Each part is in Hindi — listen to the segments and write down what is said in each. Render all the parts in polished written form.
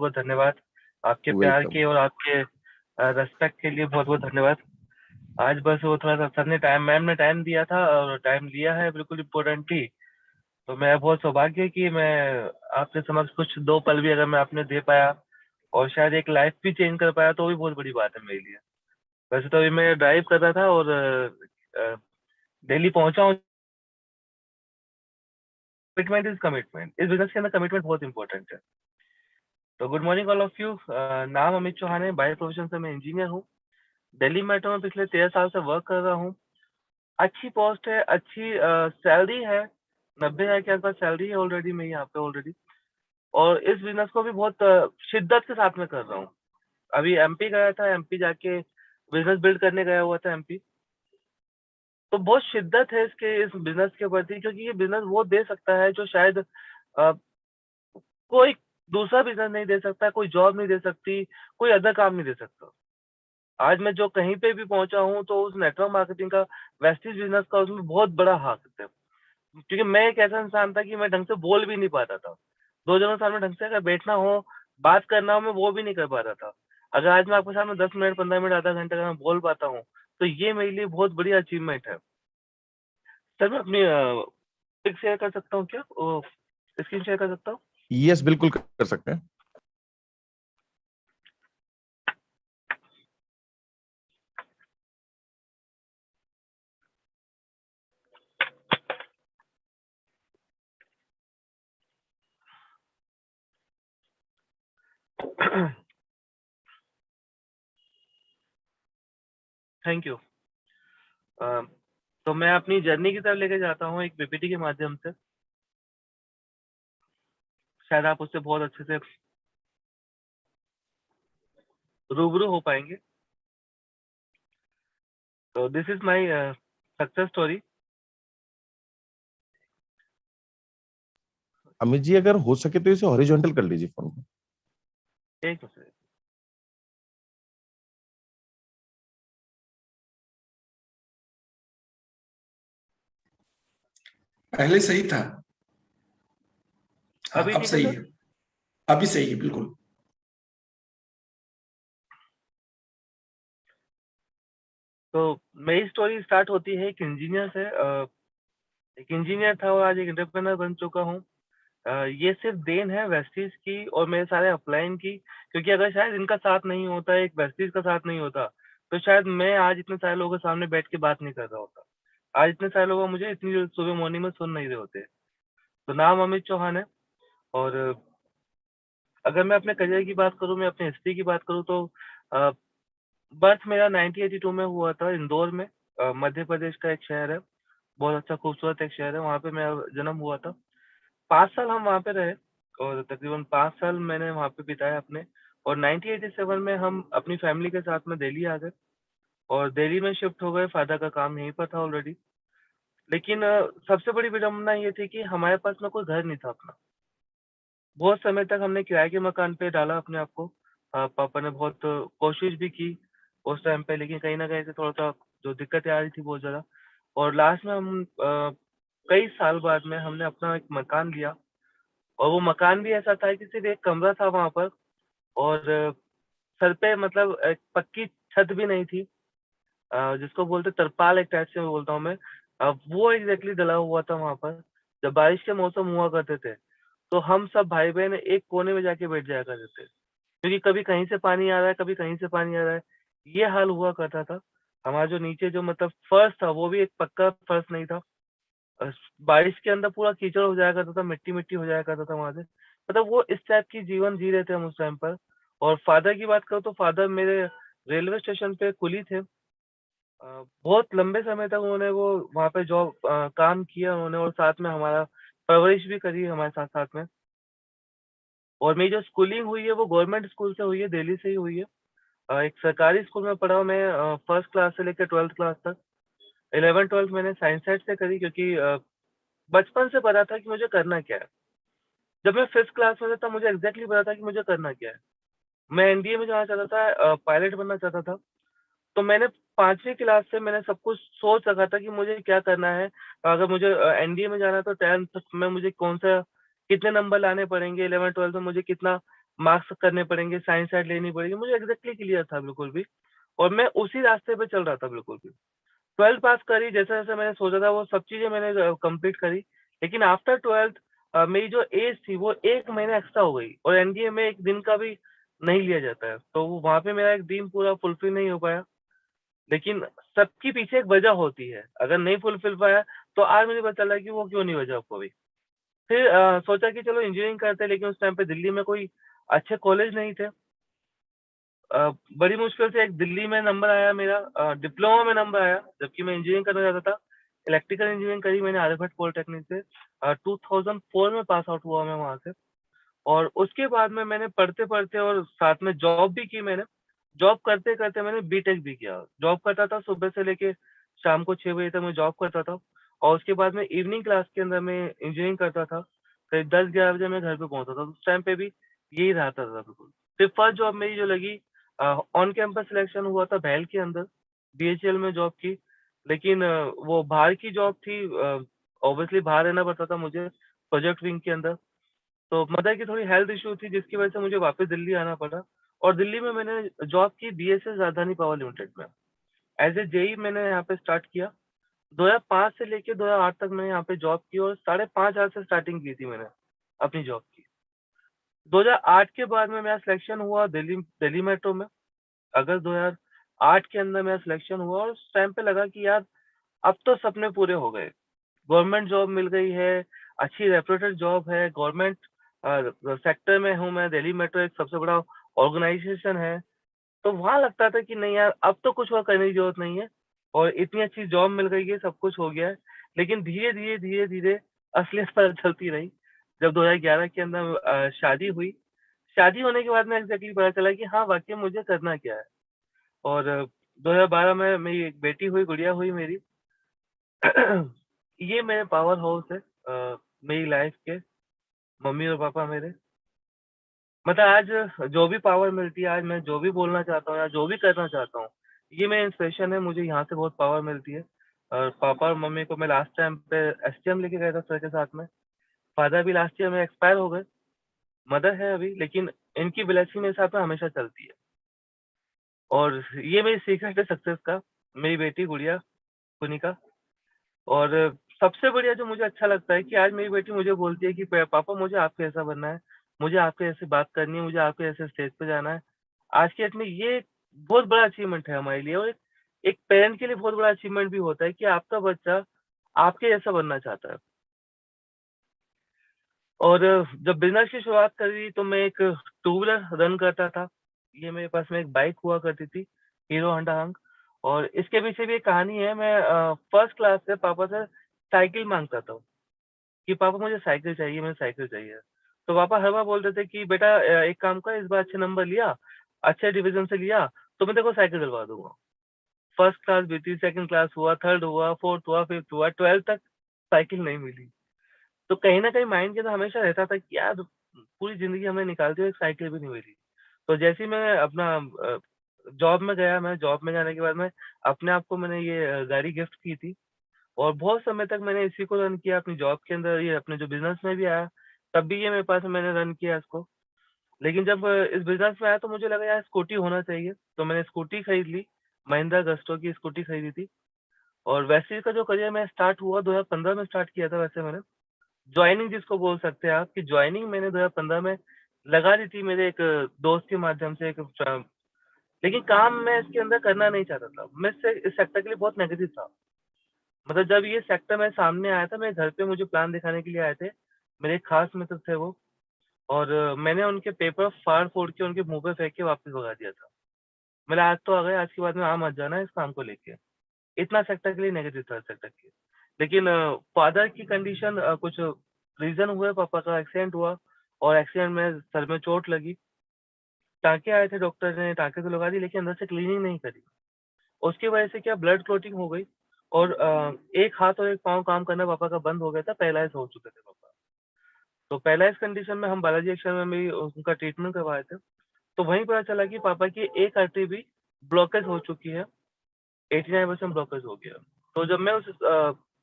बहुत धन्यवाद। आपके प्यार वेलकम। के और आपके रिस्पेक्ट के लिए बहुत बहुत धन्यवाद। आज बस वो थोड़ा सा सर ने टाइम मैम ने टाइम दिया था और टाइम लिया है बिल्कुल इम्पोर्टेंटली। तो मैं बहुत सौभाग्य कि मैं आपके समक्ष कुछ दो पल भी अगर मैं आपने दे पाया और शायद एक लाइफ भी चेंज कर पाया तो भी बहुत बड़ी बात है मेरे लिए। वैसे तो अभी मैं ड्राइव कर रहा था और दिल्ली पहुंचा हूँ। कमिटमेंट इज कमिटमेंट, इस बिजनेस के अंदर कमिटमेंट बहुत इंपॉर्टेंट है। तो good morning all of you. नाम अमित चौहान है, बाय प्रोफेशन से मैं इंजीनियर हूँ। दिल्ली मेट्रो में पिछले 13 साल से वर्क कर रहा हूँ। अच्छी पोस्ट है, अच्छी सैलरी है। 90,000 के आसपास सैलरी है ऑलरेडी, मैं यहाँ पे ऑलरेडी। और इस बिजनेस को भी बहुत शिद्दत के साथ में कर रहा हूँ। अभी एमपी गया था, एमपी जाके बिजनेस बिल्ड करने गया हुआ था एमपी। तो बहुत शिद्दत है इसके इस बिजनेस के प्रति, क्योंकि ये बिजनेस वो दे सकता है जो शायद अ, कोई दूसरा बिजनेस नहीं दे सकता, कोई जॉब नहीं दे सकती, कोई अदर काम नहीं दे सकता। आज मैं जो कहीं पे भी पहुंचा हूँ तो उस नेटवर्क मार्केटिंग का, वेस्टीज बिजनेस का उसमें बहुत बड़ा हाथ है। क्योंकि मैं एक ऐसा इंसान था कि मैं ढंग से बोल भी नहीं पाता था। दो जनों के सामने ढंग से अगर बैठना हो, बात करना हो, मैं वो भी नहीं कर पाता था। अगर आज मैं आपके सामने 10 मिनट, 15 मिनट, आधा घंटा अगर मैं बोल पाता हूँ तो ये मेरे लिए बहुत बड़ी अचीवमेंट है। सर मैं अपनी पिक शेयर कर सकता हूँ क्या? स्क्रीन शेयर कर सकता हूँ? यस, बिल्कुल कर सकते हैं। Thank you. तो मैं अपनी जर्नी की तरफ लेके जाता हूँ एक पीपीटी के माध्यम से। शायद आप उससे बहुत अच्छे से रूबरू हो पाएंगे। तो this is my success story. Amit ji, अगर हो सके तो इसे हॉरिजॉन्टल कर लीजिए फोन को। एक मिनट। पहले सही था। हाँ, अभी अब ठीक है सही सर? है। अभी सही है, बिल्कुल। तो मेरी स्टोरी स्टार्ट होती है एक इंजीनियर से। एक इंजीनियर था और आज एक एंटरप्रेन्योर बन चुका हूँ। ये सिर्फ देन है वेस्टीज की और मेरे सारे अपलाइन की। क्योंकि अगर शायद इनका साथ नहीं होता, एक वेस्टीज का साथ नहीं होता, तो शायद मैं आज इतने सारे लोगों के सामने बैठ के बात नहीं कर रहा होता। आज इतने सारे लोग मुझे इतनी सुबह मॉर्निंग में सुन नहीं रहे होते। तो नाम अमित चौहान है। और अगर मैं अपने करियर की बात करूँ, मैं अपनी हिस्ट्री की बात करूँ तो बर्थ मेरा 1982 में हुआ था इंदौर में। मध्य प्रदेश का एक शहर है, बहुत अच्छा खूबसूरत एक शहर है, वहाँ पे मेरा जन्म हुआ था। 5 साल हम वहाँ पे रहे और तकरीबन 5 साल मैंने वहाँ पे बिताए अपने। और 1987 में हम अपनी फैमिली के साथ में दिल्ली आ गए और दिल्ली में शिफ्ट हो गए। फादर का काम यहीं पर था ऑलरेडी। लेकिन सबसे बड़ी विडम्बना ये थी कि हमारे पास में कोई घर नहीं था अपना। बहुत समय तक हमने किराए के मकान पे डाला अपने आप को। पापा ने बहुत कोशिश भी की उस टाइम पे, लेकिन कहीं ना कहीं से थोड़ा सा जो दिक्कतें आ रही थी बहुत ज्यादा। और लास्ट में हम कई साल बाद में हमने अपना एक मकान लिया। और वो मकान भी ऐसा था कि सिर्फ एक कमरा था वहां पर। और सर पे मतलब एक पक्की छत भी नहीं थी। जिसको बोलते तरपाल एक टाइप से बोलता हूँ मैं। वो एग्जैक्टली डला हुआ था वहां पर। जब बारिश के मौसम हुआ करते थे तो हम सब भाई बहन एक कोने में जाके बैठ जाया करते थे, क्योंकि कभी कहीं से पानी आ रहा है, कभी कहीं से पानी आ रहा है। ये हाल हुआ करता था। हमारा जो नीचे जो मतलब फर्श था वो भी एक पक्का फर्श नहीं था। अ, बारिश के अंदर पूरा कीचड़ हो जाया करता था, मिट्टी मिट्टी हो जाया करता था वहां से। मतलब वो इस टाइप की जीवन जी रहे थे हम उस टाइम पर। और फादर की बात करूँ तो फादर मेरे रेलवे स्टेशन पे कुली थे। बहुत लंबे समय तक उन्होंने वो वहाँ पे जॉब काम किया उन्होंने, और साथ में हमारा परवरिश भी करी हमारे साथ साथ में। और मेरी जो स्कूलिंग हुई है वो गवर्नमेंट स्कूल से हुई है, दिल्ली से ही हुई है। एक सरकारी स्कूल में पढ़ा हूँ मैं, फर्स्ट क्लास से लेकर 12th क्लास तक। 11th 12th मैंने साइंस साइड से करी, क्योंकि बचपन से पता था कि मुझे करना क्या है। जब मैं 5th क्लास में था तब मुझे एग्जैक्टली पता था कि मुझे करना क्या है। मैं एनडीए में जाना चाहता था, पायलट बनना चाहता था। तो मैंने 5वीं क्लास से मैंने सब कुछ सोच रखा था कि मुझे क्या करना है। अगर मुझे एनडीए में जाना है तो 10th में मुझे कौन सा कितने नंबर लाने पड़ेंगे, 11th 12th में मुझे कितना मार्क्स करने पड़ेंगे, साइंस साइड लेनी पड़ेगी, मुझे एग्जैक्टली क्लियर था बिल्कुल भी, और मैं उसी रास्ते पे चल रहा था बिल्कुल भी। 12th पास करी, जैसे-जैसे मैंने सोचा था वो सब चीज़ें मैंने कंप्लीट करी। लेकिन आफ्टर 12th मेरी जो एज थी वो 1 महीना एक्स्ट्रा हो गई, और एनडीए में 1 दिन का भी नहीं लिया जाता है। तो वहाँ पे मेरा एक ड्रीम पूरा फुलफिल नहीं हो पाया। लेकिन सबके पीछे एक वजह होती है, अगर नहीं फुलफिल पाया तो आज मुझे पता चला कि वो क्यों नहीं वजह आपको भी। फिर सोचा कि चलो इंजीनियरिंग करते हैं, लेकिन उस टाइम पे दिल्ली में कोई अच्छे कॉलेज नहीं थे। बड़ी मुश्किल से एक दिल्ली में नंबर आया मेरा, डिप्लोमा में नंबर आया, जबकि मैं इंजीनियरिंग करना चाहता था। इलेक्ट्रिकल इंजीनियरिंग करी मैंने आर्यभट्ट पॉलिटेक्निक से। 2004 में पास आउट हुआ मैं वहाँ से। और उसके बाद में मैंने पढ़ते-पढ़ते और साथ में जॉब भी की मैंने। जॉब करते-करते मैंने बीटेक भी किया। जॉब करता था सुबह से लेके शाम को 6 बजे तक मैं जॉब करता था, और उसके बाद में इवनिंग क्लास के अंदर मैं इंजीनियरिंग करता था। करीब 10-11 बजे मैं घर पे पहुँचता था। उस टाइम पे भी यही रहता था बिल्कुल। फिर फर्स्ट जॉब मेरी जो लगी, ऑन कैंपस सिलेक्शन हुआ था भैल के अंदर, बीएचईएल में जॉब की। लेकिन वो बाहर की जॉब थी, ऑब्वियसली बाहर रहना पड़ता था मुझे, प्रोजेक्ट विंग के अंदर। तो मदर की थोड़ी हेल्थ इश्यू थी, जिसकी वजह से मुझे वापस दिल्ली आना पड़ा, और दिल्ली में मैंने जॉब की बीएसएस राजधानी पावर लिमिटेड में। एज़ ए जेईई मैंने यहाँ पे स्टार्ट किया। 2005 से लेके 2008 तक मैंने यहाँ पे जॉब की, और 5.5 से स्टार्टिंग की थी मैंने अपनी जॉब की। 2008 के बाद में मेरा सिलेक्शन हुआ दिल्ली दिल्ली मेट्रो में। अगस्त 2008 के अंदर मेरा सिलेक्शन हुआ, और उस टाइम पे लगा कि यार अब तो सपने पूरे हो गए। गवर्नमेंट जॉब मिल गई है, अच्छी रेप्यूटेड जॉब है, गवर्नमेंट सेक्टर में हूँ मैं, दिल्ली मेट्रो एक सबसे बड़ा ऑर्गेनाइजेशन है। तो वहाँ लगता था कि नहीं यार, अब तो कुछ और करने की ज़रूरत नहीं है, और इतनी अच्छी जॉब मिल गई है, सब कुछ हो गया है। लेकिन धीरे-धीरे, धीरे-धीरे असलियत पता चलती रही। जब 2011 के अंदर शादी हुई, शादी होने के बाद में एग्ज़ैक्टली पता चला कि हाँ, वाक़ई में मुझे करना क्या है। और 2012 में मेरी एक बेटी हुई, गुड़िया हुई मेरी। ये मेरे पावर हाउस है मेरी लाइफ़ के, मम्मी और पापा मेरे। मतलब आज जो भी पावर मिलती है, आज मैं जो भी बोलना चाहता हूँ या जो भी करना चाहता हूँ, ये मेरा इंस्पिरेशन है, मुझे यहाँ से बहुत पावर मिलती है। और पापा और मम्मी को मैं लास्ट टाइम पे एसटीएम लेके गया था सर के साथ में। फादर भी लास्ट ईयर में एक्सपायर हो गए। मदर है अभी, लेकिन इनकी ब्लेसिंग मेरे साथ में हमेशा चलती है। और ये मेरी सीक्रेट है सक्सेस का, मेरी बेटी गुड़िया, कुनिका। और सबसे बढ़िया जो मुझे अच्छा लगता है कि आज मेरी बेटी मुझे बोलती है कि पापा मुझे आपके जैसा बनना है, मुझे आपके जैसे बात करनी है, मुझे आपके जैसे स्टेज पे जाना है। आज की डेट में ये बहुत बड़ा अचीवमेंट है हमारे लिए, और एक पेरेंट के लिए बहुत बड़ा अचीवमेंट भी होता है कि आपका बच्चा आपके जैसा बनना चाहता है। और जब बिज़नेस की शुरुआत करी तो मैं एक टू व्हीलर रन करता था। ये मेरे पास में एक बाइक हुआ करती थी, हीरो होंडा हंक। और इसके पीछे भी एक कहानी है। मैं फर्स्ट क्लास से पापा से साइकिल माँगता था कि पापा मुझे साइकिल चाहिए, मुझे साइकिल चाहिए। तो पापा हर बार बोलते थे कि बेटा एक काम कर, इस बार अच्छे नंबर लिया, अच्छे डिवीज़न से लिया, तो मैं तेरे को साइकिल दिलवा दूँगा। फर्स्ट क्लास बीती, सेकंड क्लास हुआ, थर्ड हुआ, फोर्थ हुआ, फिफ्थ हुआ, 12th तक साइकिल नहीं मिली। तो कहीं न कहीं माइंड के अंदर हमेशा रहता था कि यार पूरी ज़िंदगी हमने निकाल दी और एक साइकिल भी नहीं मिली। तो जैसे ही मैं अपना जॉब में गया, मैं जॉब में जाने के बाद में अपने आप को मैंने ये गाड़ी गिफ्ट की थी, और बहुत समय तक मैंने इसी को रन किया अपनी जॉब के अंदर, ये अपने जो बिज़नेस में भी आया, तब भी ये मेरे पास है, मैंने रन किया इसको। लेकिन जब इस बिज़नेस में आया तो मुझे लगा यार स्कूटी होना चाहिए, तो मैंने स्कूटी खरीद ली, महिंद्रा गस्टो की स्कूटी खरीदी थी। और वैसे का जो करियर मेरा स्टार्ट हुआ 2015 में स्टार्ट किया था वैसे मैंने। जॉइनिंग जिसको बोल सकते हैं आप, कि जॉइनिंग मैंने 2015 में लगा दी थी मेरे एक दोस्त के माध्यम से, एक लेकिन काम मैं इसके अंदर करना नहीं चाहता था। मैं इस सेक्टर के लिए बहुत नेगेटिव था। मतलब जब ये सेक्टर मेरे सामने आया था, मेरे घर पे मुझे प्लान दिखाने के लिए आए थे। मेरे एक खास मित्र थे वो, और मैंने उनके पेपर फाड़-फोड़ के उनके मुँह पे फेंक के वापस भगा दिया था। मैंने आज तो आ गए, आज के बाद में वहाँ मत जाना इस काम को लेके। इतना सेक्टर के लिए नेगेटिव था सेक्टर के। लेकिन फादर की कंडीशन, कुछ रीज़न हुए, पापा का एक्सीडेंट हुआ, और एक्सीडेंट में सर में चोट लगी। टाँके आए थे, डॉक्टर ने टाँके तो लगा दी, लेकिन अंदर से क्लीनिंग नहीं करी। उसकी वजह से क्या ब्लड क्लॉटिंग हो गई, और एक हाथ और एक पाँव काम करना पापा का बंद हो गया था, पैरालाइज़ हो चुके थे पापा। तो पैरालाइज़ कंडीशन में हम बालाजी एक्शन में मेरी उनका ट्रीटमेंट करवाए थे। तो वहीं पता चला कि पापा की एक आर्टरी भी ब्लॉकेज हो चुकी है, 89% ब्लॉकेज हो गया। तो जब मैं उस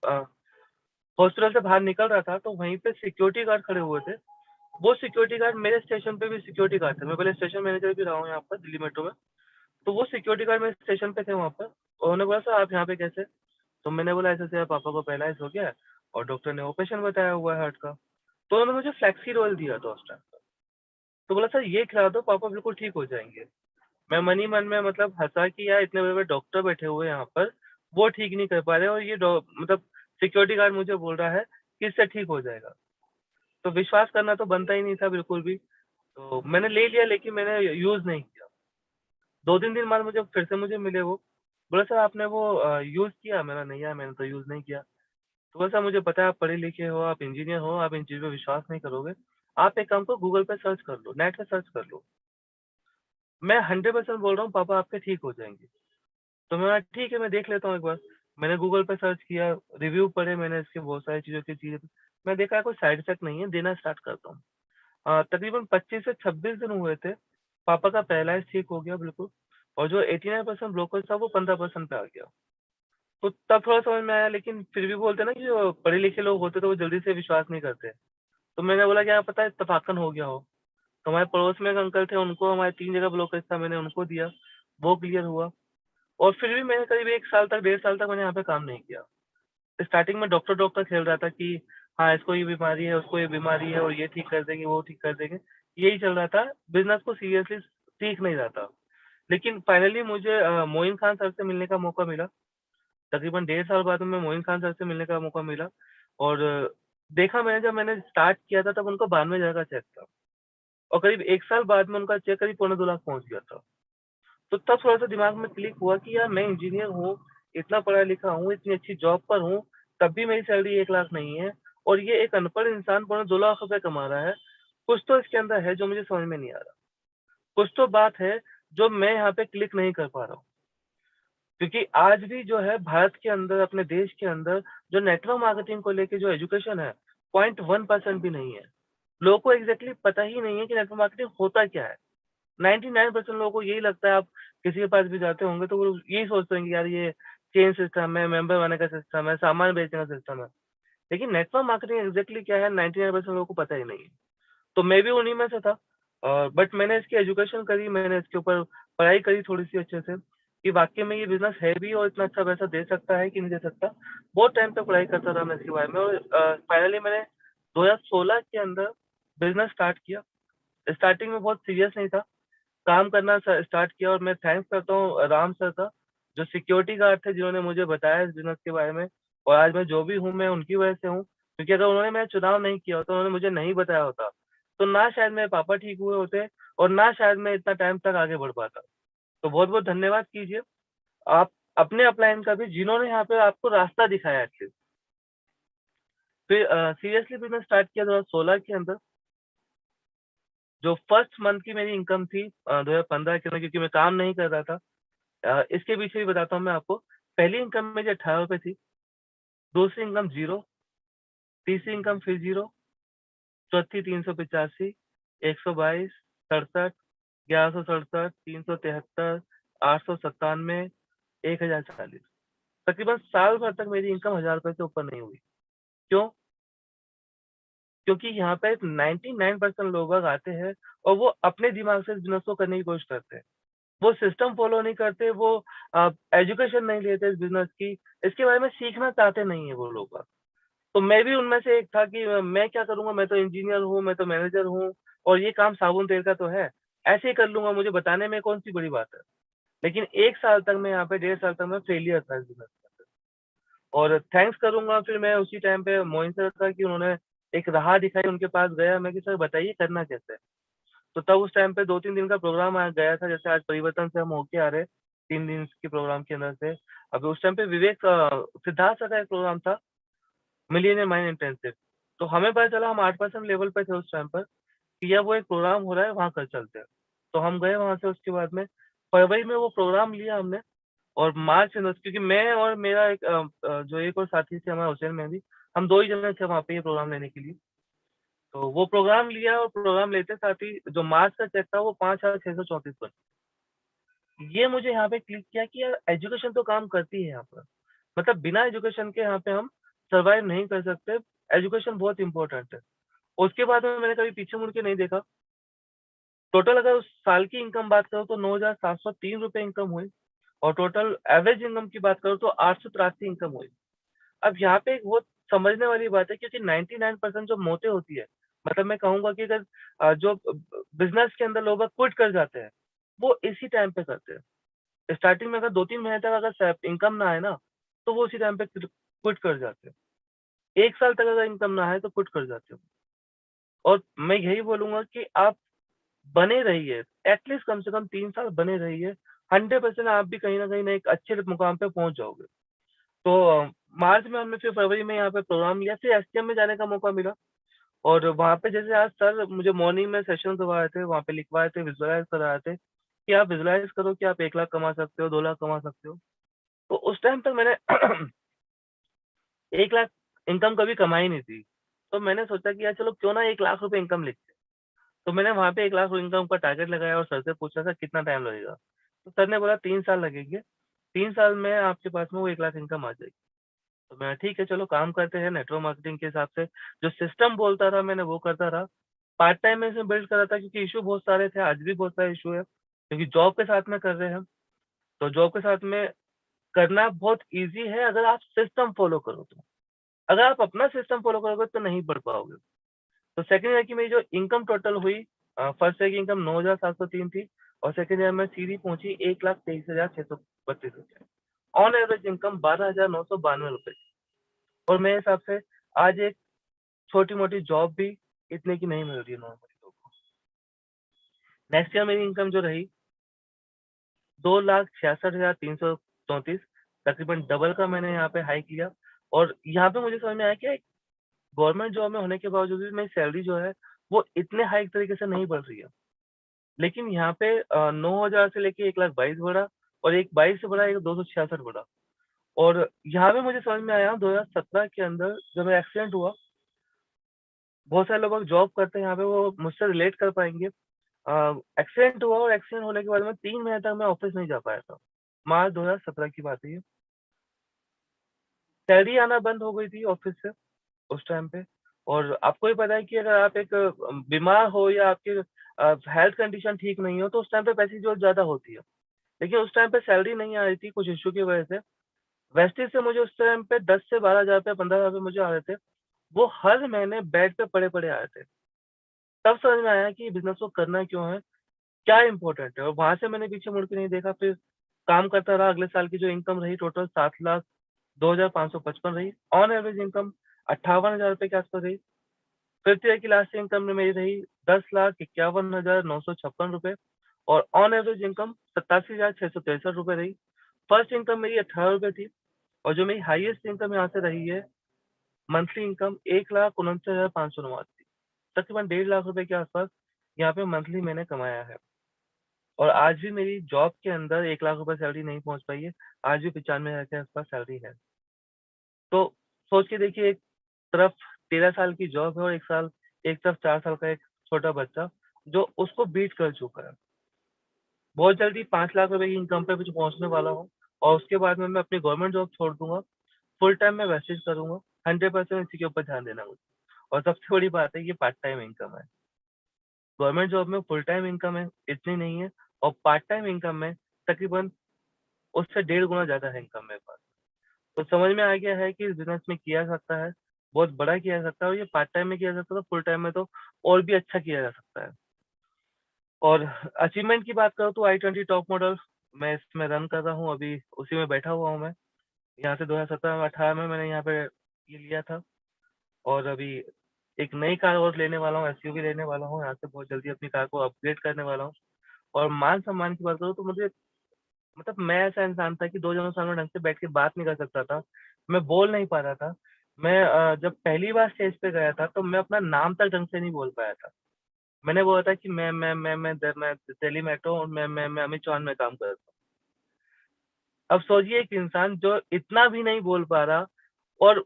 अ, हॉस्पिटल से बाहर निकल रहा था, तो वहीं पे सिक्योरिटी गार्ड खड़े हुए थे। वो सिक्योरिटी गार्ड मेरे स्टेशन पे भी सिक्योरिटी गार्ड थे, मैं पहले स्टेशन मैनेजर भी रहा हूँ यहाँ पर दिल्ली मेट्रो में। तो वो सिक्योरिटी गार्ड मेरे स्टेशन पे थे वहाँ पर, और उन्होंने बोला सर आप यहाँ पे कैसे? तो मैंने बोला ऐसे ऐसे पापा को पैरालाइज हो गया है और डॉक्टर ने ऑपरेशन बताया हुआ है हार्ट का। तो उन्होंने मुझे फ्लेक्सी रोल दिया था उस टाइम पर। तो बोला सर ये खिला दो, पापा बिल्कुल ठीक हो जाएंगे। मैं मन ही मन में मतलब हंसा कि यार इतने बड़े बड़े डॉक्टर बैठे हुए हैं यहाँ पर, वो ठीक नहीं कर पा रहे और ये मतलब सिक्योरिटी गार्ड मुझे बोल रहा है कि इससे ठीक हो जाएगा। तो विश्वास करना तो बनता ही नहीं था बिल्कुल भी। तो मैंने ले लिया, लेकिन मैंने यूज नहीं किया। 2-3 दिन बाद मुझे फिर से मुझे मिले वो, बोले सर आपने वो यूज किया? मैंने नहीं यार, मैंने तो यूज नहीं किया। तो बोला सर मुझे पता है आप पढ़े लिखे हो, आप इंजीनियर हो, आप इन चीज़ों पे विश्वास नहीं करोगे। आप एक काम करो, गूगल पे सर्च कर लो, नेट पे सर्च कर लो। मैं 100% बोल रहा हूँ पापा आपके ठीक हो जाएँगे। तो मैं बोला ठीक है, मैं देख लेता हूँ एक बार। मैंने गूगल पे सर्च किया, रिव्यू पढ़े मैंने इसके बहुत सारी चीज़ों की चीज़ें। मैं देखा कोई साइड इफेक्ट नहीं है, देना स्टार्ट करता हूँ। तकरीबन 25 से 26 दिन हुए थे, पापा का पैरालाइज़ ठीक हो गया बिल्कुल, और जो 89% ग्लूकोज़ था वो 15% पे आ गया। तो तब थोड़ा समझ में आया, लेकिन फिर भी बोलते हैं ना कि जो पढ़े लिखे लोग होते हैं तो वो जल्दी से विश्वास नहीं करते। तो मैंने बोला क्या पता है इत्तेफाकन हो गया हो। तो हमारे पड़ोस में एक अंकल थे, उनको हमारे 3 जगह ब्लोकेज था, मैंने उनको दिया, वो क्लियर हुआ। और फिर भी मैंने करीब 1 साल तक, 1.5 साल तक मैंने यहाँ पे काम नहीं किया। स्टार्टिंग में डॉक्टर खेल रहा था कि हाँ, इसको ये बीमारी है, उसको ये बीमारी है और ये ठीक कर देंगे, वो ठीक कर देंगे। यही चल रहा था, बिज़नेस को सीरियसली सीख नहीं रहा था। लेकिन फाइनली मुझे मोइन खान सर से मिलने का मौका मिला। तकरीबन 1.5 साल बाद में मोइन खान सर से मिलने का मौका मिला, और देखा मैंने, जब मैंने स्टार्ट किया था तब उनको 92,000 का चेक था, और करीब 1 साल बाद में उनका चेक करीब पौने 2 लाख पहुँच गया था। तो तब थोड़ा-सा दिमाग में क्लिक हुआ कि यार मैं इंजीनियर हूँ, इतना पढ़ा-लिखा हूँ, इतनी अच्छी जॉब पर हूँ, तब भी मेरी सैलरी 1 लाख नहीं है, और ये एक अनपढ़ इंसान पौने 2 लाख रुपए कमा रहा है। कुछ तो इसके अंदर है जो मुझे समझ में नहीं आ रहा। कुछ तो बात है जो मैं यहाँ पे क्लिक नहीं कर पा रहा हूँ। क्योंकि आज भी जो है भारत के अंदर, अपने देश के अंदर जो नेटवर्क मार्केटिंग को लेके जो एजुकेशन है, 0.1% भी नहीं है। लोगों को एग्ज़ैक्टली पता ही नहीं है कि नेटवर्क मार्केटिंग होता क्या है। 99% लोगों को यही लगता है, आप किसी के पास भी जाते होंगे तो वो यही सोचते हैं कि यार ये चेन सिस्टम है, मेंबर बनने का सिस्टम है, सामान बेचने का सिस्टम है। लेकिन नेटवर्क मार्केटिंग एग्ज़ैक्टली क्या है, 99% लोगों को पता ही नहीं है। तो मैं भी उन्हीं में से था। बट मैंने इसकी एजुकेशन करी, मैंने इसके ऊपर पढ़ाई करी थोड़ी-सी अच्छे से, कि वाक़ई में ये बिज़नेस है भी और इतना अच्छा पैसा दे सकता है कि नहीं दे सकता। बहुत टाइम तक पढ़ाई करता रहा मैं इसके बारे में, और फाइनली मैंने 2016 के अंदर बिज़नेस स्टार्ट किया। स्टार्टिंग में बहुत सीरियस नहीं था, काम करना स्टार्ट किया, और मैं थैंक्स करता हूँ राम सर का, जो सिक्योरिटी गार्ड थे जिन्होंने मुझे बताया इस बिज़नेस के बारे में, और आज मैं जो भी हूँ मैं उनकी वजह से हूँ। क्योंकि अगर उन्होंने मेरा चुनाव नहीं किया होता, उन्होंने मुझे नहीं बताया होता, तो ना शायद मेरे पापा ठीक हुए होते, और ना शायद मैं इतना टाइम तक आगे बढ़ पाता। तो बहुत-बहुत धन्यवाद कीजिए आप अपने अपलाइन का भी, जिन्होंने यहाँ पे आपको रास्ता दिखाया एटलीस्ट। फिर सीरियसली बिज़नेस स्टार्ट किया 2016 के अंदर। जो फर्स्ट मंथ की मेरी इनकम थी 2015 के अंदर, क्योंकि मैं काम नहीं कर रहा था। इसके पीछे भी बताता हूँ मैं आपको। पहली इनकम मेरी ₹18 थी, दूसरी इनकम 0, तीसरी इनकम फिर 0, चौथी 385, 122, 67, 1167, 373, 897, 1040। तकरीबन साल भर तक मेरी इनकम ₹1000 से ऊपर नहीं हुई। क्यों? क्योंकि यहाँ पे 99% लोग बाग आते हैं और वो अपने दिमाग से इस बिज़नेस को करने की कोशिश करते हैं। वो सिस्टम फ़ॉलो नहीं करते, वो एजुकेशन नहीं लेते इस बिज़नेस की, इसके बारे में सीखना चाहते नहीं है वो लोग। तो मैं भी उनमें से एक था कि मैं क्या करूँगा, मैं तो इंजीनियर हूँ, मैं तो मैनेजर हूँ, और ये काम साबुन तेल का तो है, ऐसे ही कर लूँगा, मुझे बताने में कौन-सी बड़ी बात है। लेकिन 1 साल तक मैं यहाँ पे, 1.5 साल तक मैं फेलियर था इस बिज़नेस में। और थैंक्स करूँगा फिर मैं उसी टाइम पे मोइन सर का, कि उन्होंने एक राह दिखाई, उनके पास गया मैं कि सर बताइए करना कैसे है? तो तब उस टाइम पे 2-3 दिन का प्रोग्राम गया था, जैसे आज परिवर्तन से हम होके आ रहे हैं, 3 दिन के प्रोग्राम के अंदर से। अभी उस टाइम पे विवेक सिद्धार्थ सर का एक प्रोग्राम था, मिलियनेयर माइंड इंटेंसिव। तो हमें पता चला, हम 8% लेवल पे थे उस टाइम पर, कि यार वो एक प्रोग्राम हो रहा है, वहाँ कल चलते हैं। तो हम गए वहाँ से, उसके बाद में फरवरी में वो प्रोग्राम लिया हमने, और मार्च में क्योंकि मैं और मेरा एक जो एक और साथी थे हमारा, हुसैन मेहदी, हम 2 ही जने थे वहाँ पे ये प्रोग्राम लेने के लिए। तो वो प्रोग्राम लिया, और प्रोग्राम लेते साथ ही जो मार्च का चेक था वो 5,634 बना। ये मुझे यहाँ पे क्लिक किया कि यार एजुकेशन तो काम करती है यहाँ पर। मतलब बिना एजुकेशन के यहाँ पे हम सर्वाइव नहीं कर सकते। एजुकेशन बहुत इम्पोर्टेंट है। उसके बाद में मैंने कभी पीछे मुड़ के नहीं देखा। टोटल अगर उस साल की इनकम बात करूँ तो 9,703 रुपए इनकम हुई और टोटल एवरेज इनकम की बात करूँ तो 883 इनकम हुई। अब यहाँ पे एक बहुत समझने वाली बात है क्योंकि 99% जो मौतें होती है, मतलब मैं कहूँगा कि अगर जो बिज़नेस के अंदर लोग क्विट कर जाते हैं, वो इसी टाइम पे करते हैं। स्टार्टिंग में अगर 2-3 महीने तक अगर स इनकम ना आए ना, तो वो उसी टाइम पे क्विट कर जाते हैं। 1 साल तक अगर इनकम ना आए तो क्विट कर जाते हो। और मैं यही बोलूँगा कि आप बने रहिए, एटलीस्ट कम से कम 3 साल बने रहिए, 100% आप भी कहीं न कहीं ना एक अच्छे मुकाम पे पहुँच जाओगे। तो मार्च में हमने फिर फरवरी में यहाँ पे प्रोग्राम लिया, फिर एसटीएम में जाने का मौका मिला और वहाँ पे जैसे आज सर मुझे मॉर्निंग में सेशन करवाए थे, वहाँ पे लिखवाए थे, विजुअलाइज़ कराए थे कि आप विजुअलाइज़ करो कि आप 1 लाख कमा सकते हो, 2 लाख कमा सकते हो। तो उस टाइम तक मैंने 1 लाख इनकम कभी कमाई नहीं थी। तो मैंने सोचा कि यार चलो क्यों ना 1 लाख रुपए इनकम लिखते हैं। तो मैंने वहाँ पे 1 लाख इनकम का टारगेट लगाया और सर से पूछा सर कितना टाइम लगेगा? तो सर ने बोला 3 साल लगेंगे, 3 साल में आपके पास में वो 1 लाख इनकम आ जाएगी। तो मैं ठीक है चलो काम करते हैं नेटवर्क मार्केटिंग के हिसाब से, जो सिस्टम बोलता था मैंने वो करता रहा। पार्ट टाइम में इसमें बिल्ड कर रहा था क्योंकि इश्यू बहुत सारे थे, आज भी बहुत सारे इश्यू है, क्योंकि जॉब के साथ में कर रहे हैं हम। तो जॉब के साथ में करना बहुत ईज़ी है अगर आप सिस्टम फ़ॉलो करो तो। अगर आप अपना सिस्टम फ़ॉलो करोगे तो नहीं बढ़ पाओगे। तो सेकंड ईयर की मेरी जो इनकम टोटल हुई फर्स्ट ईयर की इनकम 9,703 थी और सेकंड ईयर में सीधी पहुंची 1,23,632 रुपए। ऑन एवरेज इनकम 12,992 रुपए और मेरे हिसाब से आज एक छोटी-मोटी जॉब भी इतने की नहीं मिल रही है नॉर्मली लोगों को। नेक्स्ट ईयर मेरी इनकम जो रही 2,66,334 तकरीबन डबल का मैंने यहाँ पे हाइक लिया और यहाँ पे मुझे समझ में आया कि गवर्नमेंट जॉब में होने के बावजूद भी मेरी सैलरी जो है वो इतने हाइक तरीके से नहीं बढ़ रही है। लेकिन यहाँ पे 9,000 से लेके 1,22,000 बढ़ा और एक 22 से बढ़ा एक 266 बढ़ा और यहाँ पे मुझे समझ में आया 2017 के अंदर जब एक्सीडेंट हुआ, बहुत सारे लोग जॉब करते हैं यहाँ पे वो मुझसे रिलेट कर पाएँगे। एक्सीडेंट हुआ और एक्सीडेंट होने के बाद में 3 महीने तक मैं ऑफ़िस नहीं जा पाया था। मार्च 2017 की बात है ये। सैलरी आना बंद हो गई थी ऑफ़िस से उस टाइम पे और आपको भी पता है कि अगर आप एक बीमार हो या आपकी हेल्थ कंडीशन ठीक नहीं हो तो उस टाइम पे पैसे की ज़रूरत ज़्यादा होती है। लेकिन उस टाइम पे सैलरी नहीं आ रही थी कुछ इश्यू की वजह से। वेस्टेज से मुझे उस टाइम पे 10 से 12,000 रुपए 15,000 रुपए मुझे आ रहे थे। वो हर महीने बेड पे पड़े-पड़े आ रहे थे। तब समझ में आया कि बिज़नेस को करना क्यों है, क्या इम्पोर्टेंट है और वहाँ से मैंने पीछे मुड़ के नहीं देखा। फिर काम करता रहा, अगले साल की जो इनकम रही टोटल 7,02,555 रही। ऑन एवरेज इनकम 58,000 रुपए के आस-पास रही। फिफ्थ ईयर की लास्ट इनकम में मेरी रही 10,51,956 रुपए और ऑन एवरेज इनकम 87,663 रुपए रही। फर्स्ट इनकम मेरी 18 रुपए थी और जो मेरी हाईएस्ट इनकम यहाँ से रही है, मंथली इनकम 1,69,589 थी। तकरीबन 1.5 लाख रुपए के आसपास यहाँ पे मंथली मैंने कमाया है और आज भी मेरी जॉब के अंदर 1 लाख रुपए सैलरी नहीं पहुँच पाई है। आज भी 95,000 के आसपास सैलरी है। तो सोच के देखिए, एक तरफ 13 साल की जॉब है और एक तरफ 4 साल का एक छोटा बच्चा जो उसको बीट कर चुका है। बहुत जल्दी 5 लाख रुपए की इनकम पे कुछ पहुँचने वाला हूँ और उसके बाद में मैं अपनी गवर्नमेंट जॉब छोड़ दूँगा। फुल टाइम मैं वेस्टेज करूँगा। 100% इसी के ऊपर ध्यान देना मुझे। और सबसे बड़ी बात है ये पार्ट टाइम इनकम है। गवर्नमेंट जॉब में फुल टाइम इनकम है, इतनी नहीं है और पार्ट टाइम इनकम में तकरीबन उससे 1.5 गुना ज़्यादा है इनकम मेरे पास। तो समझ में आ गया है कि इस बिज़नेस में किया जा सकता है, बहुत बड़ा किया जा सकता है और ये पार्ट टाइम में किया जा सकता है, फुल टाइम में तो और भी अच्छा किया जा सकता है। और अचीवमेंट की बात करूँ तो i20 टॉप मॉडल मैं इसमें रन कर रहा हूँ, अभी उसी में बैठा हुआ हूँ मैं। यहाँ से 2017-18 में मैंने यहाँ पे ये लिया था और अभी एक नई कार और लेने वाला हूँ, एसयूवी लेने वाला हूँ, यहाँ से बहुत जल्दी अपनी कार को अपग्रेड करने वाला हूँ। और मान-सम्मान की बात करूँ तो मुझे मतलब मैं ऐसा इंसान था कि 2 जनों के सामने ढंग से बैठ के बात नहीं कर सकता था। मैं बोल नहीं पा रहा था। मैं जब पहली बार स्टेज पे गया था तो मैं अपना नाम तक ढंग से नहीं बोल पाया था। मैंने बोला था कि मैं दिल्ली मेट्रो और मैं अमित चौहान में काम करता हूँ। अब सोचिए एक इंसान जो इतना भी नहीं बोल पा रहा और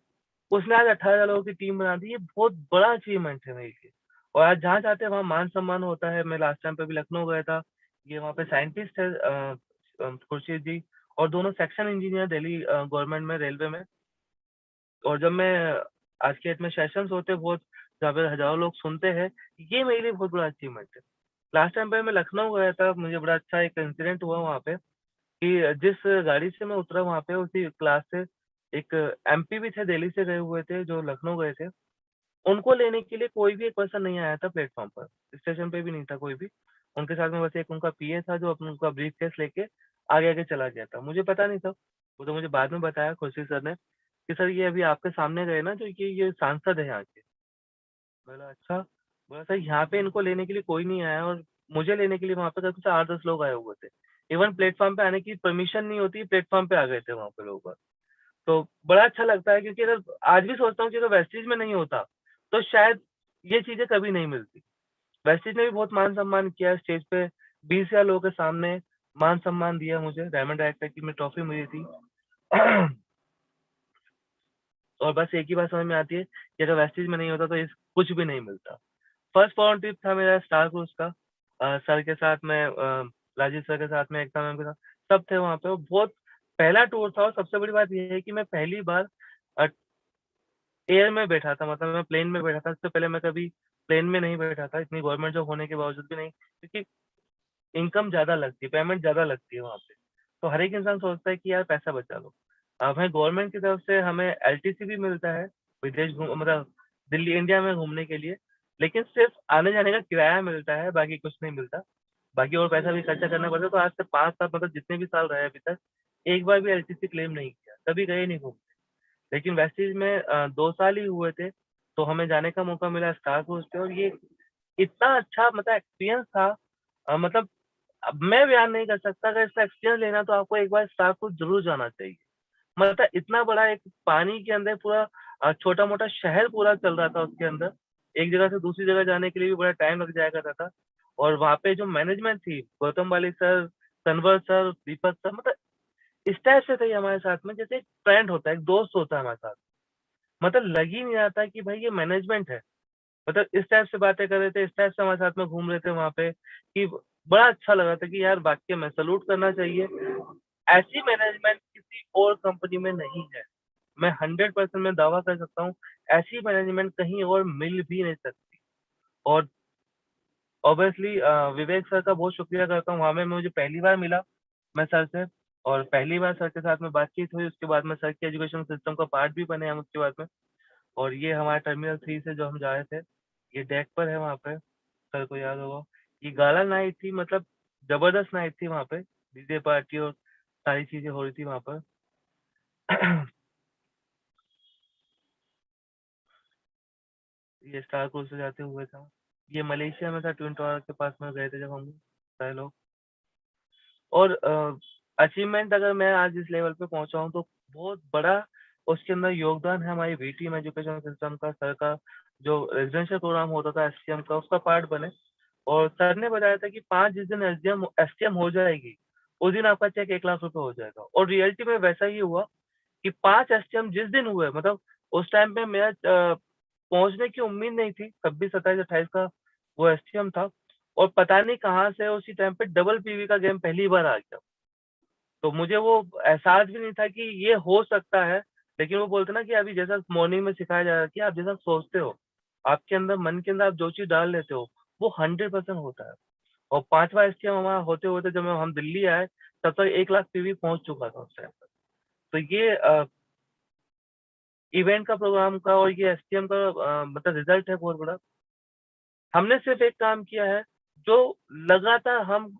उसने आज 18,000 लोगों की टीम बना दी, ये बहुत बड़ा अचीवमेंट है मेरे लिए। और आज जहाँ जाते हैं वहाँ मान-सम्मान होता है। मैं लास्ट टाइम पे भी लखनऊ गया था। ये वहाँ पे साइंटिस्ट है खुर्शीद जी और दोनों सेक्शन इंजीनियर दिल्ली गवर्नमेंट में रेलवे में। और जब मैं आज के डेट में सेशंस होते हैं बहुत, जहाँ पे हज़ारों लोग सुनते हैं, ये मेरे लिए बहुत बड़ा अचीवमेंट है। लास्ट टाइम पे मैं लखनऊ गया था, मुझे बड़ा अच्छा एक इंसिडेंट हुआ वहाँ पे कि जिस गाड़ी से मैं उतरा वहाँ पे उसी क्लास से एक एमपी भी थे, दिल्ली से गए हुए थे, जो लखनऊ गए थे। उनको लेने के लिए कोई भी एक पर्सन नहीं आया था प्लेटफ़ॉर्म पर, स्टेशन पे भी नहीं था कोई भी। उनके साथ में बस एक उनका पीए था जो अपना उनका ब्रीफ़केस लेके आगे-आगे चला गया था। मुझे पता नहीं था, वो तो मुझे बाद में बताया खुर्शीद सर ने कि सर ये अभी आपके सामने गए ना जो ये सांसद है यहाँ के। मैं बोला अच्छा, बोला सर यहाँ पे इनको लेने के लिए कोई नहीं आया और मुझे लेने के लिए वहाँ पे करीब से 8-10 लोग आए हुए थे। इवन प्लेटफ़ॉर्म पे आने की परमिशन नहीं होती, प्लेटफ़ॉर्म पे आ गए थे वहाँ पे लोग बाग। तो बड़ा अच्छा लगता है क्योंकि अगर आज भी सोचता हूँ कि अगर वेस्टीज में नहीं होता, तो शायद ये चीज़ें कभी नहीं मिलती। वेस्टीज ने भी बहुत मान-सम्मान किया स्टेज पे 20,000 लोगों के सामने मान-सम्मान दिया मुझे, डायमंड डायरेक्टर की मैं ट्रॉफी मिली थी। और बस एक ही बात समझ में आती है कि अगर वेस्टीज में नहीं होता तो इस कुछ भी नहीं मिलता। फर्स्ट फॉरेन ट्रिप था मेरा स्टार क्रूज़ का। सर के साथ में राजीव सर के साथ में, एकता मैम के साथ, सब थे वहाँ पे और बहुत पहला टूर था और सबसे बड़ी बात ये है कि मैं पहली बार अ, एयर में बैठा था, मतलब मैं प्लेन में बैठा था। इससे पहले मैं कभी प्लेन में नहीं बैठा था, इतनी गवर्नमेंट जॉब होने के बावजूद भी नहीं, क्योंकि इनकम ज़्यादा लगती है, पेमेंट ज़्यादा लगती है वहाँ पे। तो हर एक इंसान सोचता है कि यार पैसा बचा लो। हमें गवर्नमेंट की तरफ से हमें एलटीसी भी मिलता है, विदेश घूम मतलब दिल्ली इंडिया में घूमने के लिए, लेकिन सिर्फ़ आने-जाने का किराया मिलता है, बाकी कुछ नहीं मिलता। बाकी और पैसा भी खर्चा करना पड़ता है, तो आज से 5 साल मतलब जितने भी साल रहे अभी तक, एक बार भी एलटीसी क्लेम नहीं किया, कभी गए नहीं घूमने। लेकिन वेस्टीज में 2 साल ही हुए थे, तो हमें जाने का मौका मिला स्टार क्रूज़ पे और ये इतना अच्छा मतलब एक्सपीरियंस था। मतलब अब मैं बयान नहीं कर सकता, अगर इसका एक्सपीरियंस लेना है तो आपको एक बार स्टार क्रूज़ ज़रूर जाना चाहिए। मतलब इतना बड़ा एक पानी के अंदर पूरा छोटा-मोटा शहर पूरा चल रहा था उसके अंदर। एक जगह से दूसरी जगह जाने के लिए भी बड़ा टाइम लग जाया करता था और वहाँ पे जो मैनेजमेंट थी, गौतम वाली सर, तन्वर सर, दीपक सर, मतलब इस टाइप से थे हमारे साथ में जैसे एक फ्रेंड होता है, एक दोस्त होता है हमारे साथ। मतलब लग ही नहीं रहा था कि भाई ये मैनेजमेंट है। मतलब इस टाइप से बातें कर रहे थे, इस टाइप से हमारे साथ में घूम रहे थे वहाँ पे कि बड़ा अच्छा लगा था कि यार वाक़ई में सैल्यूट करना चाहिए। ऐसी मैनेजमेंट किसी और कंपनी में नहीं है। मैं 100% मैं दावा कर सकता हूँ, ऐसी मैनेजमेंट कहीं और मिल भी नहीं सकती। और ऑब्वियसली विवेक सर का बहुत शुक्रिया करता हूँ, वहाँ में मुझे पहली बार मिला मैं सर से और पहली बार सर के साथ में बातचीत हुई, उसके बाद में सर के एजुकेशन सिस्टम का पार्ट भी बने हम उसके बाद में। और ये हमारे टर्मिनल 3 से जो हम जा रहे थे, ये डेक पर है वहाँ पे, सर को याद होगा। ये गाला नाइट थी, मतलब ज़बरदस्त नाइट थी वहाँ पे, डीजे पार्टी और सारी चीज़ें हो रही थी वहाँ पर। ये स्टार क्रूज़ से जाते हुए था। ये मलेशिया में था, ट्विन टावर के पास में गए थे जब हम सारे लोग। और अचीवमेंट अगर मैं आज इस लेवल पे पहुँचा हूँ तो बहुत बड़ा उसके अंदर योगदान है हमारी वी-टीम एजुकेशन सिस्टम का, सर का जो रेज़िडेंशियल प्रोग्राम होता था एसटीएम का, उसका पार्ट बने। और सर ने बताया था कि 5 जिस दिन एसटीएम हो जाएगी, उस दिन आपका चेक 1 लाख रुपए हो जाएगा और रियलिटी में वैसा ही हुआ कि 5 एसटीएम जिस दिन हुए, मतलब उस टाइम पे मेरा पहुँचने की उम्मीद नहीं थी, 26, 27, 28 का वो एसटीएम था और पता नहीं कहाँ से उसी टाइम पे डबल पीवी का गेम पहली बार आ गया। तो मुझे वो एहसास भी नहीं था कि ये हो सकता है, लेकिन वो बोलते हैं ना कि अभी जैसा मॉर्निंग में सिखाया जा रहा है कि आप जैसा सोचते हो, आपके अंदर मन के अंदर आप जो चीज़ डाल लेते हो, वो 100% होता है। और 5वाँ एसटीएम हमारा होते-होते जब हम दिल्ली आए, तब तक 1 लाख पीवी पहुँच चुका था उस टाइम पर। तो ये इवेंट का प्रोग्राम का और ये एसटीएम का मतलब रिज़ल्ट है बहुत बड़ा। हमने सिर्फ़ एक काम किया है, जो लगातार हम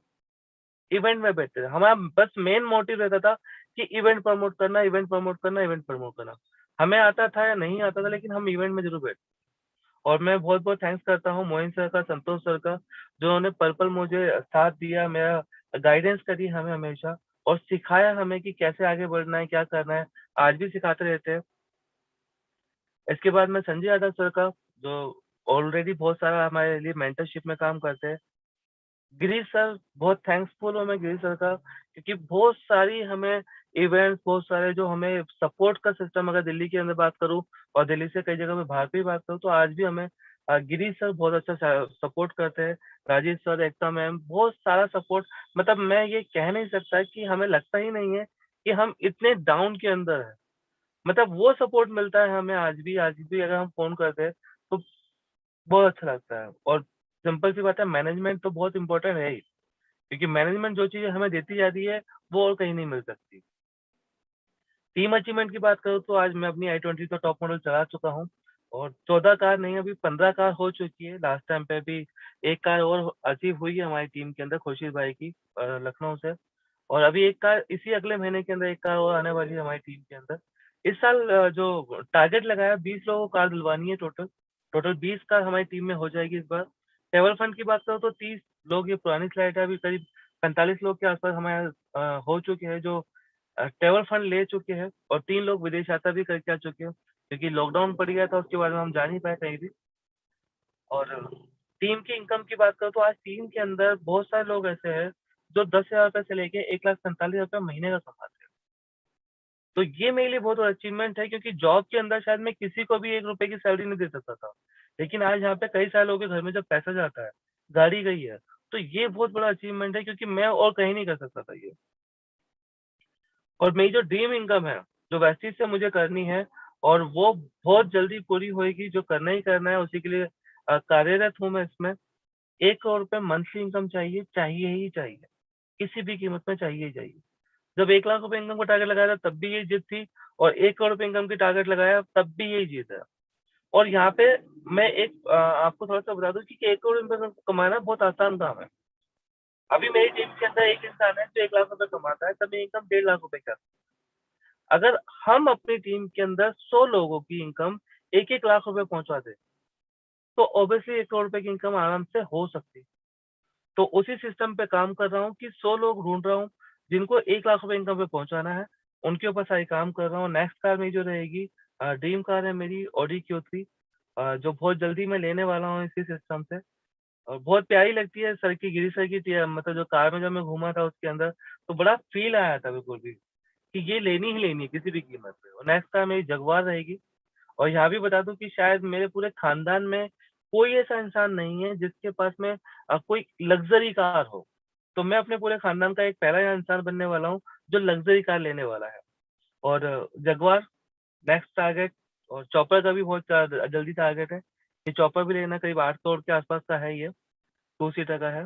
इवेंट में बैठते थे। हमारा बस मेन मोटिव रहता था कि इवेंट प्रमोट करना, इवेंट प्रमोट करना, इवेंट प्रमोट करना। हमें आता था या नहीं आता था लेकिन हम इवेंट में ज़रूर बैठते। और मैं बहुत-बहुत थैंक्स करता हूँ मोइन सर का, संतोष सर का, जिन्होंने पल-पल मुझे साथ दिया, मेरा गाइडेंस करी हमें हमेशा और सिखाया हमें कि कैसे आगे बढ़ना है, क्या करना है। आज भी सिखाते रहते हैं। इसके बाद में संजय यादव सर का, जो ऑलरेडी बहुत सारा हमारे लिए मेंटरशिप में काम करते हैं। गिरीश सर, बहुत थैंक्सफुल हूँ मैं गिरीश सर का क्योंकि बहुत सारी हमें इवेंट्स, बहुत सारे जो हमें सपोर्ट का सिस्टम, अगर दिल्ली के अंदर बात करूँ और दिल्ली से कई जगह मैं बाहर भी बात करूँ तो आज भी हमें गिरीश सर बहुत अच्छा सपोर्ट करते हैं। राजेश सर, एकता मैम, बहुत सारा सपोर्ट, मतलब मैं ये कह नहीं सकता कि हमें लगता ही नहीं है कि हम इतने डाउन के अंदर हैं। मतलब वो सपोर्ट मिलता है हमें आज भी अगर हम फ़ोन करते हैं तो बहुत अच्छा लगता है। और सिंपल सी बात है, मैनेजमेंट तो बहुत इंपॉर्टेंट है ही, क्योंकि मैनेजमेंट जो चीज़ें हमें देती जाती है, वो और कहीं नहीं मिल सकती। टीम अचीवमेंट की बात करूँ तो आज मैं अपनी i20 तो टॉप मॉडल चला चुका हूँ और 14 कार नहीं, अभी 15 कार हो चुकी है। लास्ट टाइम पे भी 1 कार और अचीव हुई है हमारी टीम के अंदर, खुर्शीद भाई की लखनऊ से। और अभी 1 कार इसी अगले महीने के अंदर 1 कार और आने वाली है हमारी टीम के अंदर। इस साल जो टारगेट लगाया 20 लोगों को कार दिलवानी है टोटल। टोटल 20 कार हमारी टीम में हो जाएगी इस बार। ट्रैवल फंड की बात करूँ तो 30 लोग, ये पुरानी स्लाइड है, अभी करीब 45 लोग के आस-पास हमारे हो चुके हैं जो ट्रैवल फंड ले चुके हैं, और 3 लोग विदेश यात्रा भी करके आ चुके हैं, क्योंकि लॉकडाउन पड़ गया था उसके बाद में हम जा नहीं पाए कहीं भी। और टीम की इनकम की बात करूँ तो आज टीम के अंदर बहुत सारे लोग ऐसे हैं जो 10,000 रुपए से लेके 1,47,000 रुपए महीने का कमाते हैं। तो ये मेरे लिए बहुत बड़ा अचीवमेंट है, क्योंकि जॉब के अंदर शायद मैं किसी को भी 1 रुपए की सैलरी नहीं दे सकता था। लेकिन आज यहाँ पे कई सारे लोगों के घर में जब पैसा जाता है, गाड़ी गई है, तो ये बहुत बड़ा अचीवमेंट है, क्योंकि मैं और कहीं नहीं कर सकता था ये। और मेरी जो ड्रीम इनकम है, जो वेस्टीज से मुझे करनी है, और वो बहुत जल्दी पूरी होएगी, जो करना ही करना है, उसी के लिए कार्यरत हूँ मैं इसमें। 1 करोड़ रुपए मंथली इनकम चाहिए, चाहिए ही चाहिए। किसी भी कीमत में चाहिए ही चाहिए। जब 1 लाख रुपए इनकम का टारगेट लगाया था तब भी यही जिद थी, और 1 करोड़ रुपए इनकम की टारगेट लगाया तब भी यही जिद है। और यहाँ पे मैं एक आपको थोड़ा-सा बता दूँ कि 1 करोड़ रुपए कमाना बहुत आसान काम है। अभी मेरी टीम के अंदर एक इंसान है जो 1 लाख रुपए कमाता है, तब मेरी इनकम 1.5 लाख रुपए का। अगर हम अपनी टीम के अंदर 100 लोगों की इनकम 1-1 लाख रुपए पहुँचा दें, तो ऑब्वियसली 1 करोड़ रुपए की इनकम आराम से हो सकती है। तो उसी सिस्टम पे काम कर रहा हूँ कि 100 लोग ढूँढ रहा हूँ, जिनको 1 लाख रुपए इनकम पे पहुँचाना है, उनके ऊपर सारी काम कर रहा हूँ। नेक्स्ट कार मेरी जो रहेगी, ड्रीम कार है मेरी ऑडी Q3, जो बहुत जल्दी मैं लेने वाला हूँ इसी सिस्टम से। और बहुत प्यारी लगती है सर की, गिरी सर की मतलब जो कार में जब मैं घूमा था उसके अंदर, तो बड़ा फ़ील आया था बिल्कुल भी, कि ये लेनी ही लेनी है किसी भी कीमत पे। और नेक्स्ट कार मेरी जगुआर रहेगी। और यहाँ भी बता दूँ कि शायद मेरे पूरे खानदान में कोई ऐसा इंसान नहीं है जिसके पास में कोई लग्ज़री कार हो। तो मैं अपने पूरे खानदान का एक पहला इंसान बनने वाला हूँ जो लग्ज़री कार लेने वाला है। और जगुआर नेक्स्ट टारगेट, और चॉपर का भी बहुत जल्दी टारगेट है। ये चॉपर भी लेना, करीब 8 करोड़ के आसपास का है ये, 2 सीटर का है।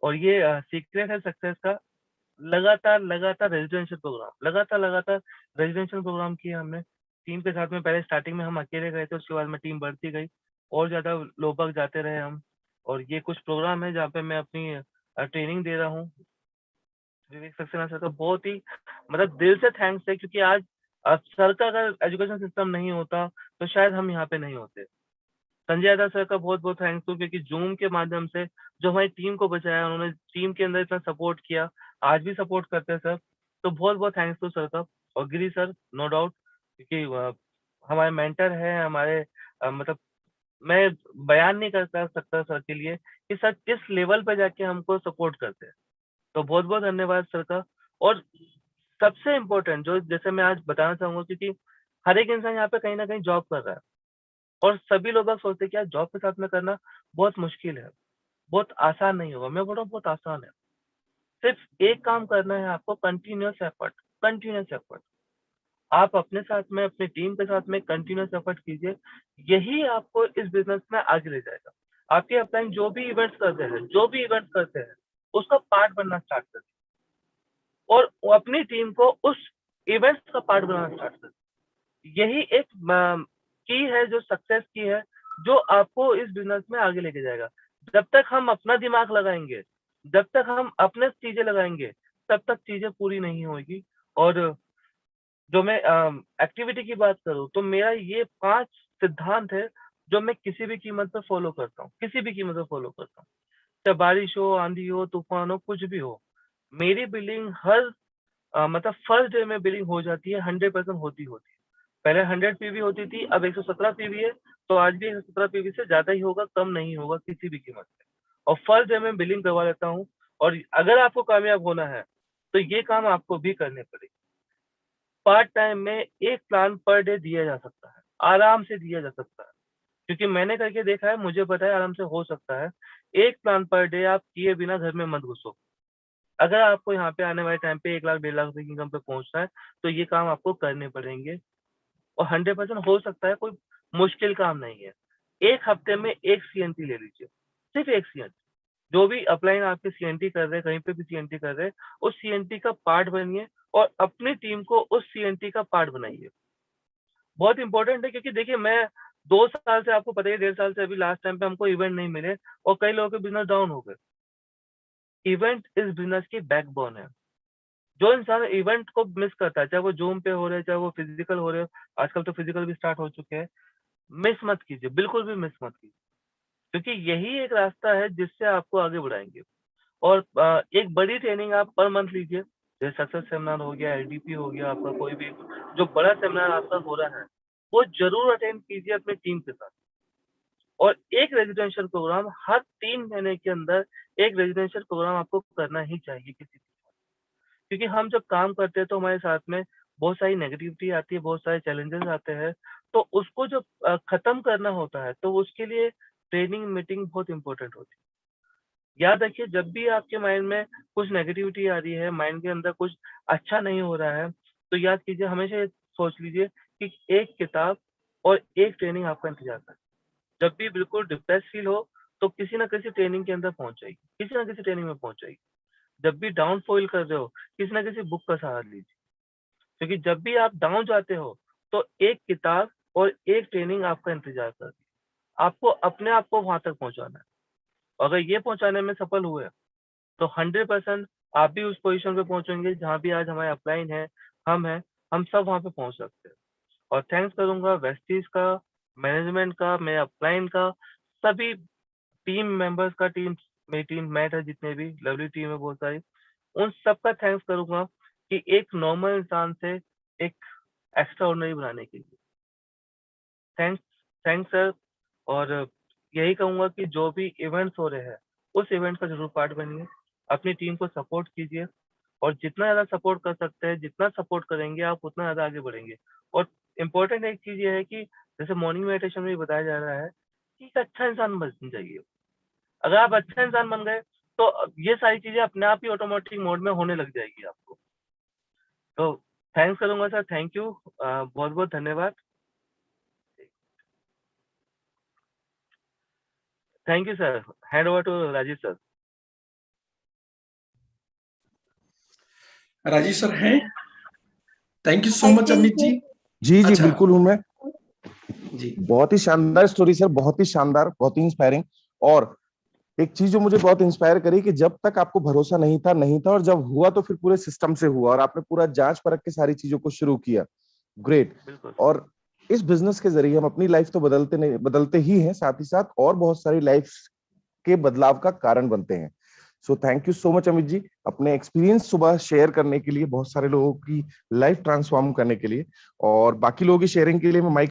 और ये सीक्रेट है सक्सेस का, लगातार रेजिडेंशियल प्रोग्राम किए हमने टीम के साथ में। पहले स्टार्टिंग में हम अकेले गए थे, उसके बाद में टीम बढ़ती गई, और ज़्यादा लोग बाग जाते रहे हम। और ये कुछ प्रोग्राम है जहाँ पे मैं अपनी ट्रेनिंग दे रहा हूँ। विवेक सक्सेना सर का बहुत ही मतलब दिल से थैंक्स है, क्योंकि आज सर का अगर एजुकेशन सिस्टम नहीं होता, तो शायद हम यहाँ पे नहीं होते। संजय यादव सर का बहुत-बहुत थैंक्स टू, क्योंकि ज़ूम के माध्यम से जो हमारी टीम को बचाया, उन्होंने टीम के अंदर इतना सपोर्ट किया, आज भी सपोर्ट करते हैं सर। तो बहुत-बहुत थैंक्स टू सर का। और गिरी सर, नो डाउट, क्योंकि हमारे मेंटर हैं, हमारे मतलब मैं बयान नहीं कर सकता सर के लिए कि सर किस लेवल पे जाके हमको सपोर्ट करते हैं। तो बहुत-बहुत धन्यवाद सर का। और सबसे इम्पोर्टेंट जो जैसे मैं आज बताना चाहूँगा, क्योंकि हर एक इंसान यहाँ पे कहीं न कहीं जॉब कर रहा है, और सभी लोग अब सोचते हैं कि यार जॉब के साथ में करना बहुत मुश्किल है, बहुत आसान नहीं होगा। मैं बोल रहा हूँ बहुत आसान है। सिर्फ एक काम करना है आपको, कंटीन्यूअस एफर्ट। आप अपने साथ में, अपनी टीम के साथ में कंटीन्यूअस एफर्ट कीजिए। यही आपको इस बिज़नेस में आगे ले जाएगा। आपके अपलाइन जो भी इवेंट्स करते हैं, उसका पार्ट बनना स्टार्ट करिए, और वो अपनी टीम को उस इवेंट्स का पार्ट बनाना स्टार्ट करिए। यही एक की है जो सक्सेस की है, जो आपको इस बिज़नेस में आगे लेके जाएगा। जब तक हम अपना दिमाग लगाएँगे, जब तक हम अपने चीज़ें लगाएँगे, तब तक चीज़ें पूरी नहीं होएगी। और जो मैं एक्टिविटी की बात करूँ, तो मेरा ये 5 सिद्धांत है, जो मैं किसी भी कीमत पे फ़ॉलो करता हूँ, किसी भी कीमत पे फ़ॉलो करता हूँ। चाहे बारिश हो, आँधी हो, तूफ़ान हो, कुछ भी हो। मेरी बिलिंग हर मतलब फर्स्ट डे में बिलिंग हो जाती है, 100% होती है। पहले 100 पीवी होती थी, अब 117 पीवी है, तो आज भी 117 पीवी से ज़्यादा ही होगा, कम नहीं होगा किसी भी कीमत पे। और फर्स्ट डे में बिलिंग करवा लेता हूँ। और अगर आपको कामयाब होना है, तो ये काम आपको भी करने पड़ेंगे। पार्ट टाइम में 1 प्लान पर डे दिया जा सकता है, आराम से दिया जा सकता है। क्योंकि मैंने करके देखा है, मुझे पता है आराम से हो सकता है। 1 प्लान पर डे आप किए बिना घर में मत घुसो। अगर आपको यहाँ पे आने वाले टाइम पे 1 लाख 1.5 लाख रुपए की इनकम पे पहुँचना है, तो ये काम आपको करने पड़ेंगे। और 100% हो सकता है, कोई मुश्किल काम नहीं है। 1 हफ्ते में 1 सीएनटी ले लीजिए, सिर्फ 1 सीएनटी। जो भी अपलाइन आपके सीएनटी कर रहे हैं, कहीं पे भी सीएनटी कर रहे हैं, उस सीएनटी का पार्ट बनिए और अपनी टीम को उस सीएनटी का पार्ट बनाइए। बहुत इंपॉर्टेंट है, क्योंकि देखिए मैं 2 साल से, आपको पता ही है, 1.5 साल से अभी लास्ट टाइम पे हमको इवेंट नहीं मिले और कई लोगों के बिजनेस डाउन हो गए। इवेंट इस बिजनेस की बैकबोन है। जो इंसान इवेंट को मिस करता है, चाहे वो जूम पे हो रहे हैं, चाहे वो फिजिकल हो रहे हो, आजकल तो फिजिकल भी स्टार्ट हो चुके हैं, मिस मत कीजिए, बिल्कुल भी मिस मत कीजिए, क्योंकि यही एक रास्ता है जिससे आपको आगे बढ़ाएंगे। और एक बड़ी ट्रेनिंग आप पर मंथ लीजिए, जैसे सक्सेस सेमिनार हो गया, एलडीपी हो गया, आपका कोई भी जो बड़ा सेमिनार आपका हो रहा है, वो जरूर अटेंड कीजिए अपनी टीम के साथ। और एक रेजिडेंशियल प्रोग्राम हर 3 महीने के अंदर, एक रेजिडेंशियल प्रोग्राम आपको करना ही चाहिए किसी के साथ। क्योंकि हम जब काम करते हैं तो हमारे साथ में बहुत सारी नेगेटिविटी आती है, बहुत सारे चैलेंजेस आते हैं, तो उसको जब खत्म करना होता है तो उसके लिए ट्रेनिंग मीटिंग बहुत इंपॉर्टेंट होती है। याद रखिए, जब भी आपके माइंड में कुछ नेगेटिविटी आ रही है, माइंड के अंदर कुछ अच्छा नहीं हो रहा है, तो याद कीजिए, हमेशा ये सोच लीजिए कि एक किताब और एक ट्रेनिंग आपका इंतजार कर। जब भी बिल्कुल डिप्रेस फील हो, तो किसी ना किसी ट्रेनिंग के अंदर पहुंच जाएगी, किसी ना किसी ट्रेनिंग में पहुंच जाएगी। जब भी डाउन फील कर रहे हो, किसी ना किसी बुक का सहारा लीजिए, क्योंकि जब भी आप डाउन जाते हो, तो एक किताब और एक ट्रेनिंग आपका इंतजार कर रही है। आपको अपने आप को वहां तक पहुंचाना है। अगर ये पहुंचाने में सफल हुए, तो 100% आप भी उस पोजीशन पे पहुंचेंगे जहां भी आज हमारे अपलाइन है, हम हैं, हम सब वहां पे पहुंच सकते हैं। और थैंक्स करूंगा वेस्टीज का, मैनेजमेंट का, मेरे अपलाइन का, सभी टीम मेंबर्स का, मेरी टीम मैट है, जितने भी लवली टीम है बहुत सारी, उन सबका थैंक्स करूंगा कि एक नॉर्मल इंसान से एक एक्स्ट्रा ऑर्डिनरी बनाने के लिए। Thanks, thanks sir. और यही कहूंगा कि जो भी इवेंट्स हो रहे हैं, उस इवेंट का जरूर पार्ट बनिए, अपनी टीम को सपोर्ट कीजिए, और जितना ज्यादा सपोर्ट कर सकते हैं, जितना सपोर्ट करेंगे आप, उतना ज्यादा आगे बढ़ेंगे। और इम्पोर्टेंट एक चीज ये है कि जैसे मॉर्निंग मेडिटेशन में भी बताया जा रहा है कि एक अच्छा इंसान बन जाइए। अगर आप अच्छा इंसान बन गए, तो ये सारी चीजें अपने आप ही ऑटोमेटिक मोड में होने लग जाएगी आपको। तो थैंक्स करूंगा सर, थैंक यू, बहुत बहुत धन्यवाद। Thank you sir, hand over to Rajiv sir. Rajiv sir हैं? Thank you so I much think Amit ji. जी जी अच्छा। बिल्कुल हूं मैं। जी बहुत ही शानदार स्टोरी सर, बहुत ही शानदार, बहुत ही इंस्पायरिंग। और एक चीज जो मुझे बहुत इंस्पायर करी कि जब तक आपको भरोसा नहीं था और जब हुआ तो फिर पूरे सिस्टम से हुआ और आपने पूरा जांच परख के सारी चीजों को शुरू किया। ग्रेट। बिल्कुल। और इस बिजनेस के जरिए हम अपनी लाइफ तो बदलते ही हैं, साथ ही साथ और बहुत सारी लाइफ के बदलाव का कारण बनते हैं। So thank you so much Amit ji, अपने एक्सपीरियंस सुबह शेयर करने के लिए, बहुत सारे लोगों की लाइफ ट्रांसफॉर्म करने के लिए, और बाकी लोगों की शेयरिंग के लिए मैं माइक